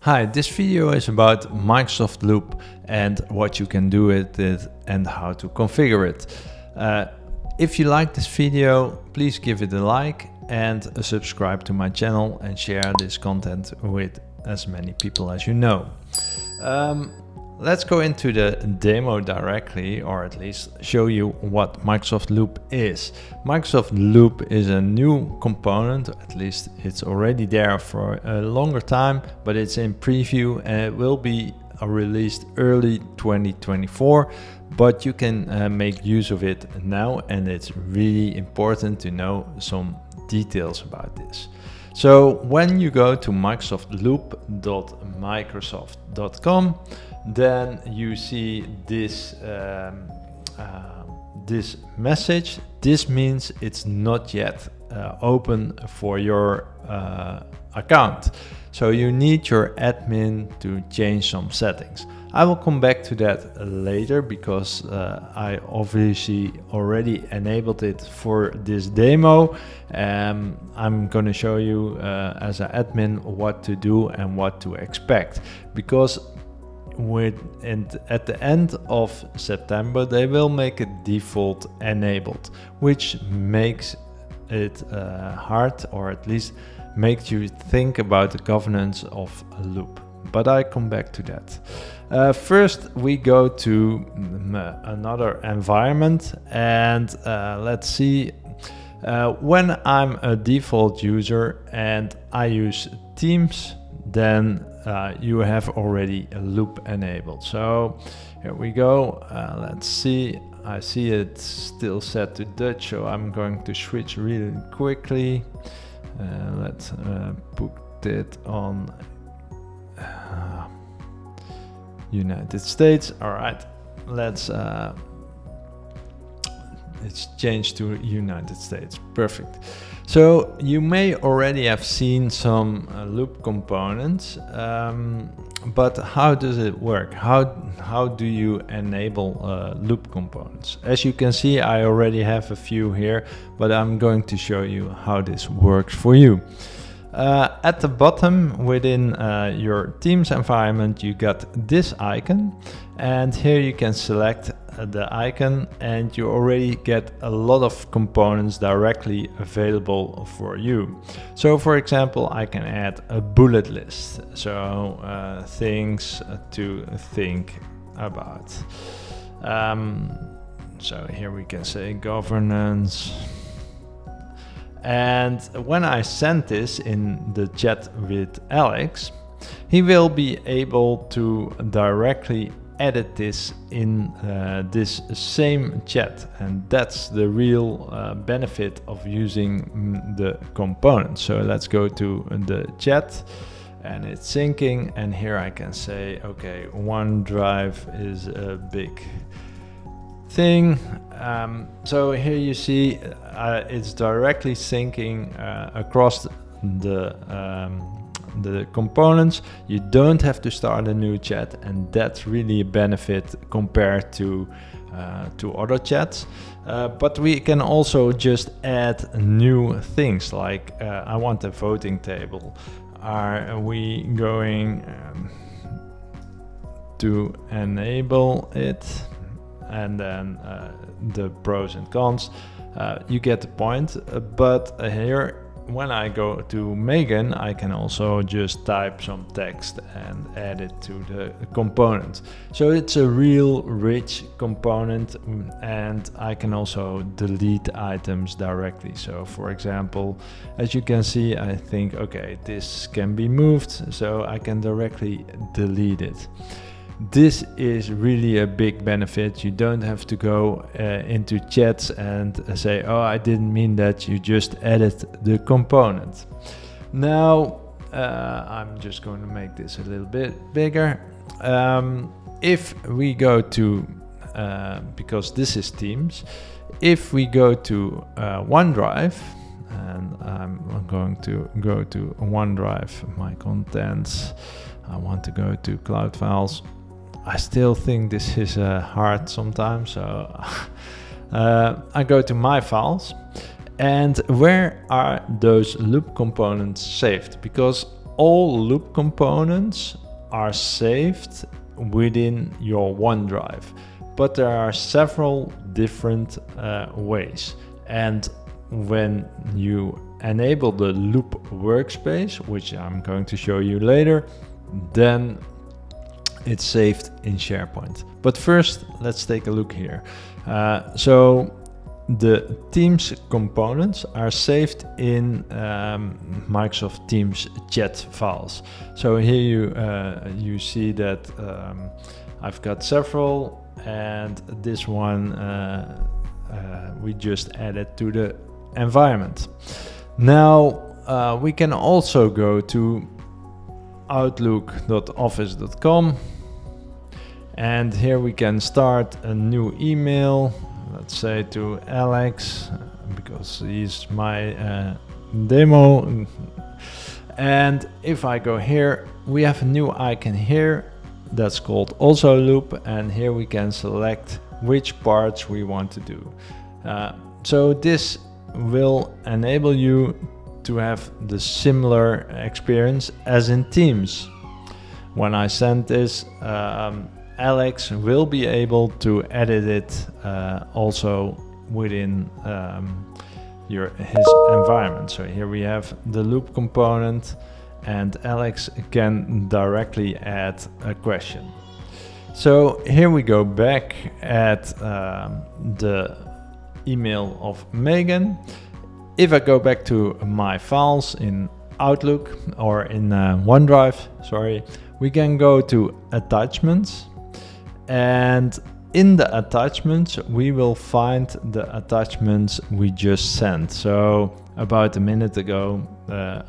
Hi, this video is about Microsoft Loop and what you can do with it and how to configure it. If you like this video, please give it a like and subscribe to my channel and share this content with as many people as you know. Let's go into the demo directly, or at least show you what Microsoft Loop is. Microsoft Loop is a new component, at least it's already there for a longer time, but it's in preview and it will be released early 2024, but you can make use of it now, and it's really important to know some details about this. So when you go to microsoftloop.microsoft.com, then you see this this message. This means it's not yet open for your account. So you need your admin to change some settings. I will come back to that later because I obviously already enabled it for this demo. I'm going to show you as an admin what to do and what to expect, because at the end of September they will make it default enabled, which makes it hard, or at least makes you think about the governance of a loop. But I come back to that. First we go to another environment, and let's see, when I'm a default user and I use Teams, then you have already a loop enabled. So here we go. Let's see. I see it's still set to Dutch, so I'm going to switch really quickly. Let's put it on United States. All right, let's it's changed to United States. Perfect. So you may already have seen some loop components, but how does it work? How do you enable loop components? As you can see, I already have a few here, but I'm going to show you how this works for you. At the bottom within your Teams environment, you got this icon, and here you can select the icon and you already get a lot of components directly available for you. So for example, I can add a bullet list, so things to think about. So here we can say governance. And when I send this in the chat with Alex, he will be able to directly edit this in this same chat, and that's the real benefit of using the component. So let's go to the chat, and it's syncing, and here I can say, okay, OneDrive is a big thing. So here you see it's directly syncing across the components. You don't have to start a new chat, and that's really a benefit compared to other chats. But we can also just add new things, like I want a voting table. Are we going to enable it? And then the pros and cons. You get the point. But here, when I go to Megan, I can also just type some text and add it to the component. So it's a real rich component, and I can also delete items directly. So for example, as you can see, I think, okay, this can be moved, so I can directly delete it. This is really a big benefit. You don't have to go into chats and say, oh, I didn't mean that. You just edit the component. Now, I'm just going to make this a little bit bigger. If we go to, because this is Teams, if we go to OneDrive, and I'm going to go to OneDrive, my contents, I want to go to Cloud Files. I still think this is hard sometimes, so I go to my files, and where are those loop components saved? Because all loop components are saved within your OneDrive, but there are several different ways. And when you enable the loop workspace, which I'm going to show you later, then it's saved in SharePoint. But first, let's take a look here. So the Teams components are saved in Microsoft Teams chat files. So here you see that I've got several, and this one we just added to the environment. Now we can also go to outlook.office.com, and here we can start a new email, let's say to Alex, because he's my demo. And if I go here, we have a new icon here that's called also loop, and here we can select which parts we want to do. So this will enable you to have the similar experience as in Teams. When I send this, Alex will be able to edit it also within his environment. So here we have the loop component, and Alex can directly add a question. So here we go back at the email of Megan. If I go back to my files in Outlook or in OneDrive, sorry, we can go to attachments, and in the attachments we will find the attachments we just sent. So about a minute ago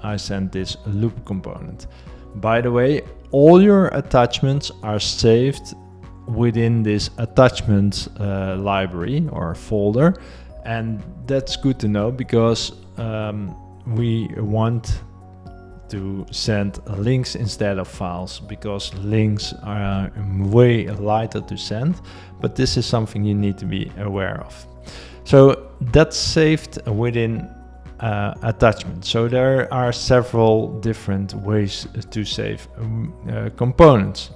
I sent this loop component. By the way, all your attachments are saved within this attachments library or folder, and that's good to know, because we want to send links instead of files, because links are way lighter to send, but this is something you need to be aware of. So that's saved within attachments. So there are several different ways to save components.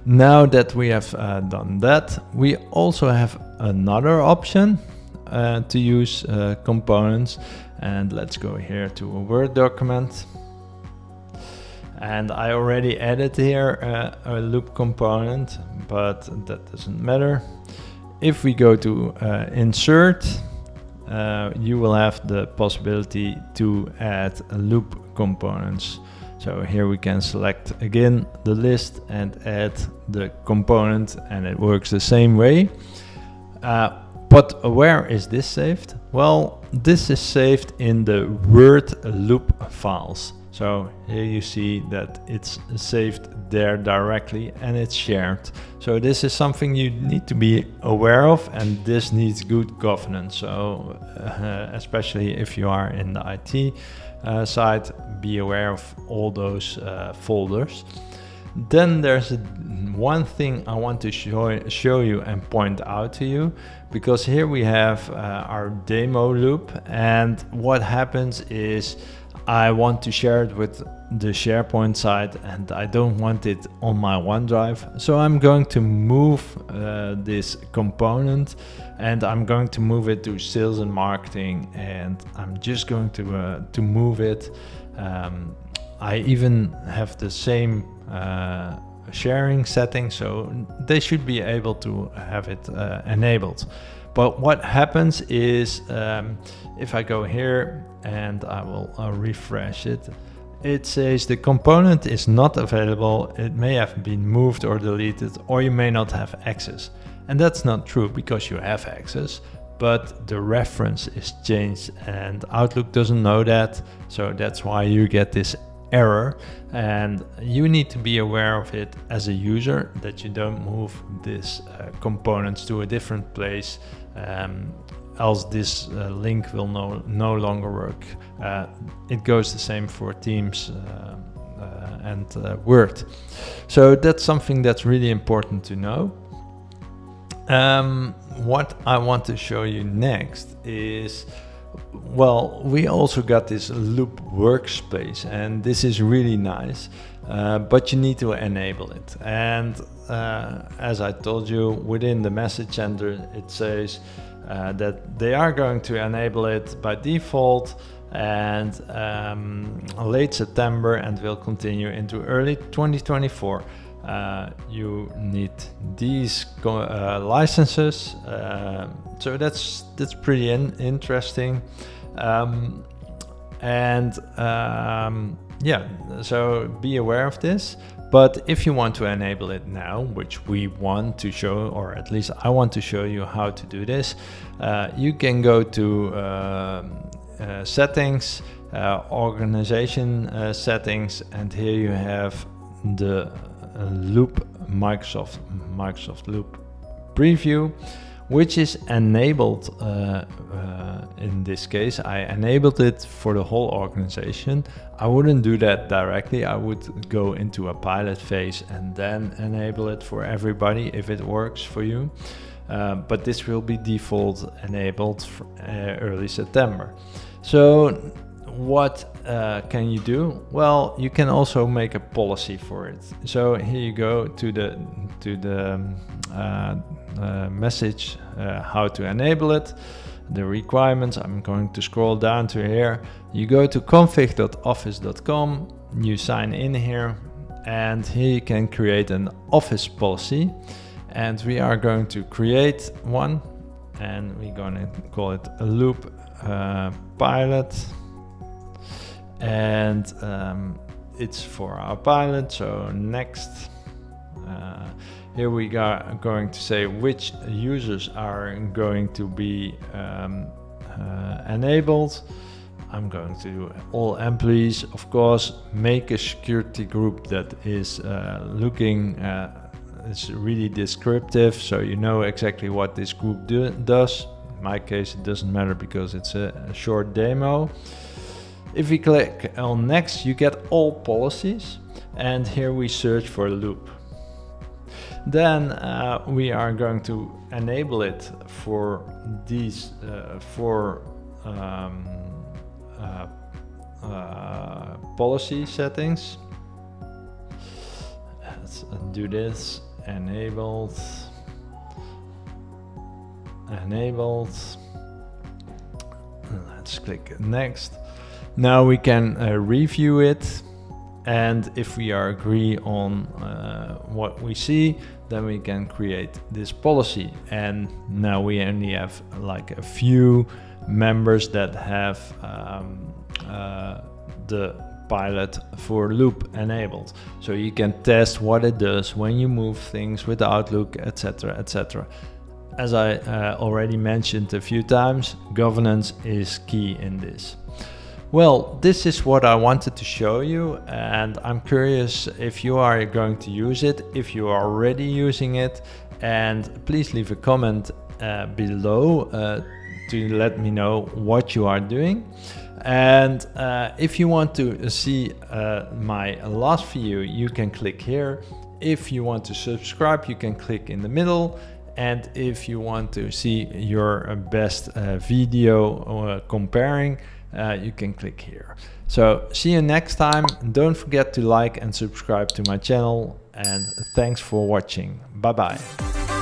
Now that we have done that, we also have another option to use components, and let's go here to a Word document, and I already added here a loop component, but that doesn't matter. If we go to insert, you will have the possibility to add loop components. So here we can select again the list and add the component, and it works the same way. But where is this saved? Well, this is saved in the Word loop files. So here you see that it's saved there directly and it's shared. So this is something you need to be aware of, and this needs good governance. So especially if you are in the IT side, be aware of all those folders. Then there's one thing I want to show you and point out to you, because here we have our demo loop, and what happens is I want to share it with the SharePoint side and I don't want it on my OneDrive. So I'm going to move this component, and I'm going to move it to sales and marketing, and I'm just going to move it. I even have the same sharing setting, so they should be able to have it enabled. But what happens is if I go here and I will refresh it, it says the component is not available. It may have been moved or deleted, or you may not have access. And that's not true, because you have access, but the reference is changed and Outlook doesn't know that. So that's why you get this error, and you need to be aware of it as a user, that you don't move these components to a different place, else this link will no longer work. It goes the same for Teams and Word. So that's something that's really important to know. What I want to show you next is Well, we also got this loop workspace, and this is really nice, but you need to enable it. And as I told you, within the message center, it says that they are going to enable it by default and late September, and will continue into early 2024. You need these licenses, so that's pretty interesting. Yeah, so be aware of this. But if you want to enable it now, which we want to show, or at least I want to show you how to do this, you can go to settings, organization settings, and here you have the loop Microsoft Loop preview, which is enabled. In this case, I enabled it for the whole organization. I wouldn't do that directly. I would go into a pilot phase and then enable it for everybody if it works for you. But this will be default enabled for early September. So what can you do? Well, you can also make a policy for it. So here you go to the message, how to enable it, the requirements. I'm going to scroll down to here. You go to config.office.com, you sign in here, and here you can create an office policy. And we are going to create one, and we're going to call it a loop pilot. And it's for our pilot, so next. Here we are going to say which users are going to be enabled. I'm going to do all employees, of course. Make a security group that is it's really descriptive, so you know exactly what this group does. In my case, it doesn't matter because it's a short demo. If we click on next, you get all policies, and here we search for loop. Then we are going to enable it for these policy settings. Let's do this. Enabled. Let's click next. Now we can review it, and if we are agree on what we see, then we can create this policy. And now we only have like a few members that have the pilot for loop enabled, so you can test what it does when you move things with Outlook, etc., etc. As I already mentioned a few times, governance is key in this. Well, this is what I wanted to show you, and I'm curious if you are going to use it, if you are already using it, and please leave a comment below to let me know what you are doing. And if you want to see my last video, you can click here. If you want to subscribe, you can click in the middle. And if you want to see your best video comparing, you can click here. So see you next time. Don't forget to like and subscribe to my channel, and thanks for watching. Bye bye.